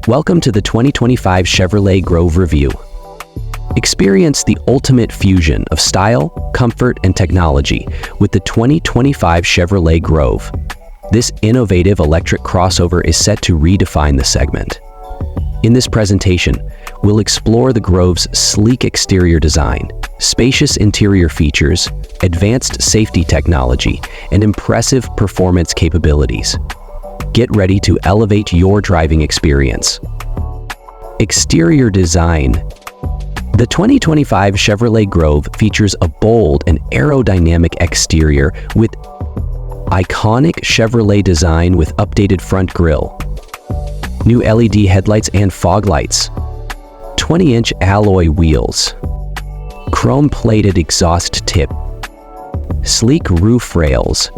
Welcome to the 2025 Chevrolet Grove Review. Experience the ultimate fusion of style, comfort, and technology with the 2025 Chevrolet Grove. This innovative electric crossover is set to redefine the segment. In this presentation, we'll explore the Grove's sleek exterior design, spacious interior features, advanced safety technology, and impressive performance capabilities. Get ready to elevate your driving experience. Exterior design. The 2025 Chevrolet Grove features a bold and aerodynamic exterior with iconic Chevrolet design with updated front grille, new LED headlights and fog lights, 20-inch alloy wheels, chrome-plated exhaust tip, sleek roof rails.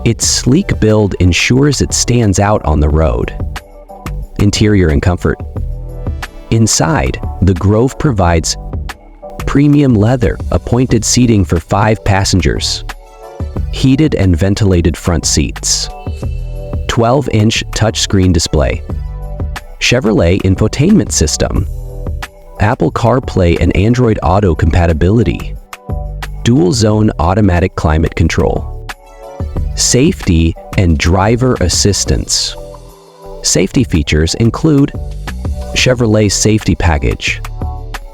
Its sleek build ensures it stands out on the road. Interior and comfort. Inside, the Grove provides premium leather, appointed seating for 5 passengers, heated and ventilated front seats, 12-inch touchscreen display, Chevrolet infotainment system, Apple CarPlay and Android Auto compatibility, dual-zone automatic climate control, safety and driver assistance. Safety features include Chevrolet Safety Package,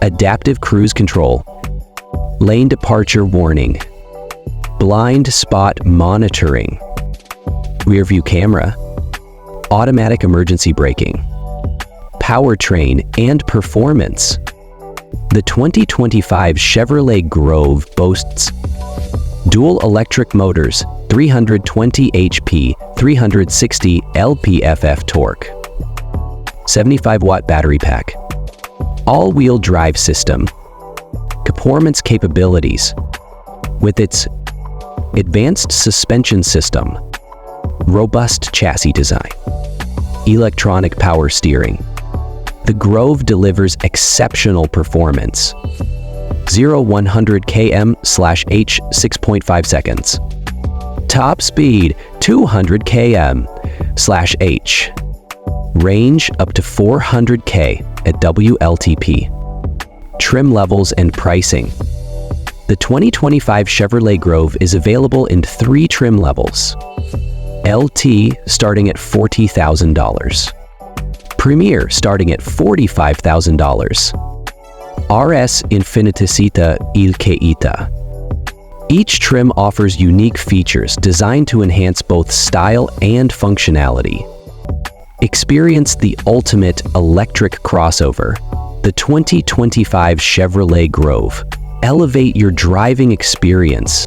adaptive cruise control, lane departure warning, blind spot monitoring, rear view camera, automatic emergency braking, powertrain and performance. The 2025 Chevrolet Grove boasts dual electric motors, 320 HP, 360 lp-ff torque, 75-watt battery pack, all-wheel drive system, performance capabilities. With its advanced suspension system, robust chassis design, electronic power steering, the Grove delivers exceptional performance. 0-100 km/h 6.5 seconds. Top speed 200 km/h. Range up to 400 km at WLTP. Trim levels and pricing. The 2025 Chevrolet Grove is available in 3 trim levels. LT starting at $40,000. Premier starting at $45,000. RS Infinitecita Il Keita. Each trim offers unique features designed to enhance both style and functionality. Experience the ultimate electric crossover, the 2025 Chevrolet Grove. Elevate your driving experience.